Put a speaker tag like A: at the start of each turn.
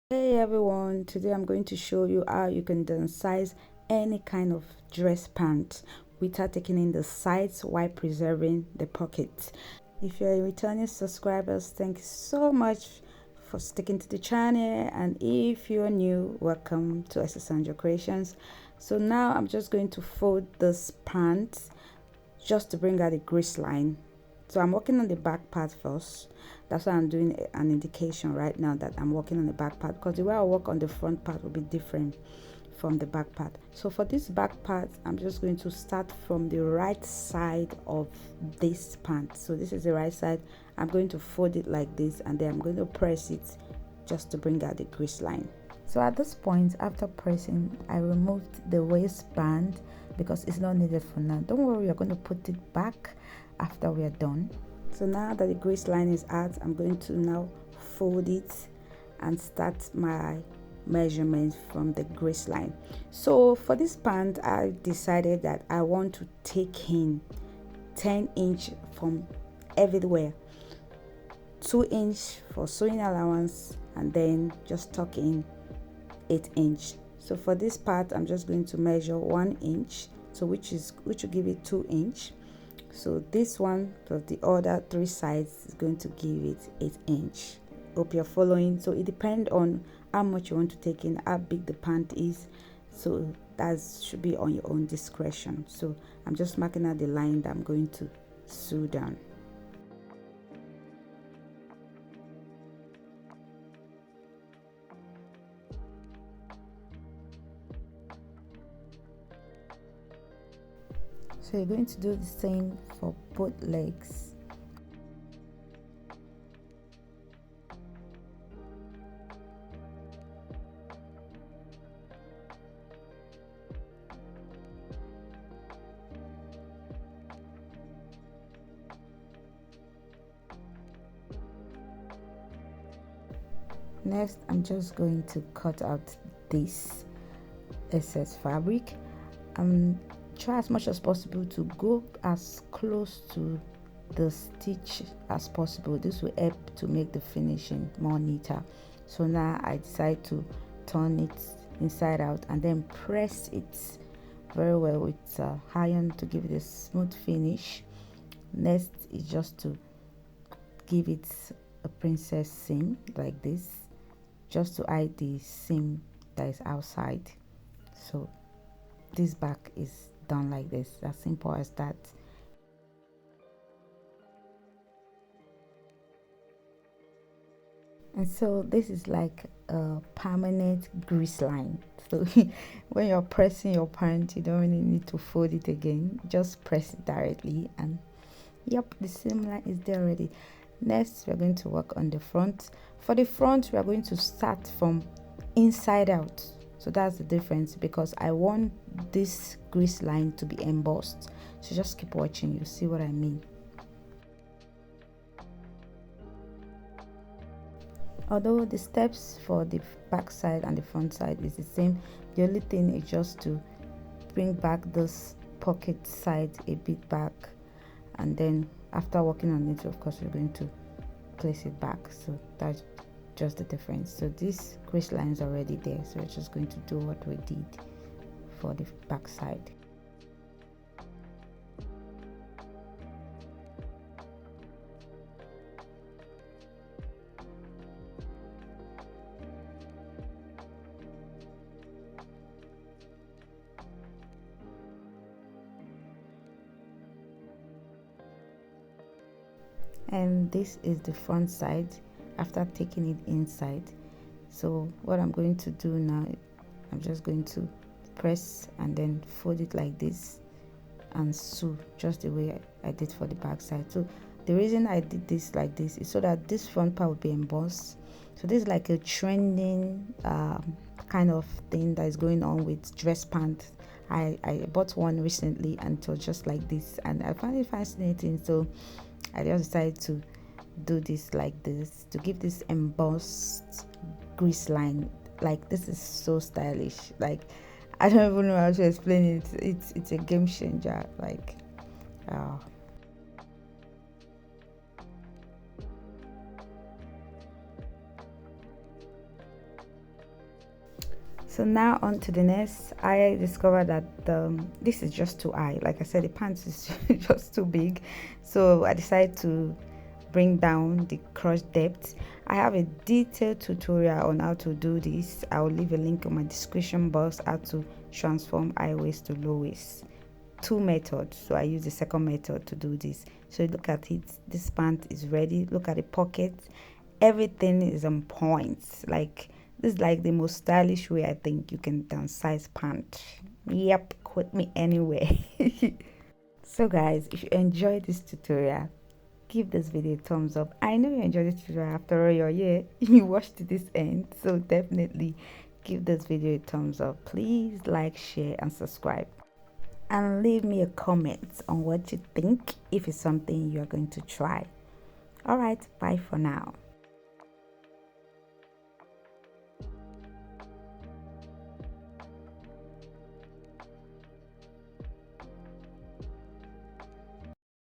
A: Hey everyone, today I'm going to show you how you can downsize any kind of dress pants without taking in the sides while preserving the pockets. If you're a returning subscribers, thank you so much for sticking to the channel, and if you're new, welcome to Alexandra Creations. So now I'm just going to fold this pants just to bring out the grease line. So I'm working on the back part first. That's why I'm doing an indication right now that I'm working on the back part, because the way I work on the front part will be different from the back part. So for this back part, I'm just going to start from the right side of this pant. So this is the right side. I'm going to fold it like this, and then I'm going to press it just to bring out the grease line. So at this point, after pressing, I removed the waistband because it's not needed for now. Don't worry, we're going to put it back after we are done. So now that the grease line is out, I'm going to now fold it and start my measurements from the grease line. So for this pant, I decided that I want to take in 10" from everywhere, 2" for sewing allowance, and then just tuck in 8". So for this part, I'm just going to measure 1", so which will give it 2". So this one plus the other 3 sides is going to give it 8". Hope you're following. So it depends on how much you want to take in, how big the pant is. So that should be on your own discretion. So I'm just marking out the line that I'm going to sew down. So you're going to do the same for both legs. Next, I'm just going to cut out this excess fabric. Try as much as possible to go as close to the stitch as possible. This will help to make the finishing more neater. So now I decide to turn it inside out and then press it very well with iron to give it a smooth finish. Next is just to give it a princess seam like this, just to hide the seam that is outside. So this back is done like this, as simple as that. And so this is like a permanent grease line. So when you're pressing your pant, you don't really need to fold it again, just press it directly, and yep, the seam line is there already. Next, we're going to work on the front. For the front, we are going to start from inside out. So that's the difference, because I want this grease line to be embossed. So just keep watching, you see what I mean. Although the steps for the back side and the front side is the same, the only thing is just to bring back this pocket side a bit back, and then after working on it, of course, we're going to place it back. So that's just the difference. So this grease line is already there, so we're just going to do what we did for the back side. And this is the front side after taking it inside. So what I'm going to do now, I'm just going to press and then fold it like this and sew just the way I did for the back side. So the reason I did this like this is so that this front part will be embossed. So this is like a trending kind of thing that is going on with dress pants. I bought one recently and it was just like this, and I found it fascinating. So I just decided to do this like this to give this embossed grease line. Like, this is so stylish. Like, I don't even know how to explain it. It's a game changer. Like, So now on to the next. I discovered that this is just too high. Like I said, the pants is just too big, so I decided to bring down the crotch depth. I have a detailed tutorial on how to do this. I'll leave a link in my description box, how to transform high waist to low waist. Two methods, so I use the second method to do this. So look at it, this pant is ready. Look at the pocket, everything is on point. Like, this is like the most stylish way I think you can downsize pant. Yep, quote me anyway. So guys, if you enjoyed this tutorial, give this video a thumbs up. I know you enjoyed this tutorial, after all you're here, you watched to this end, so definitely give this video a thumbs up. Please like, share and subscribe, and leave me a comment on what you think, if it's something you're going to try. All right, bye for now.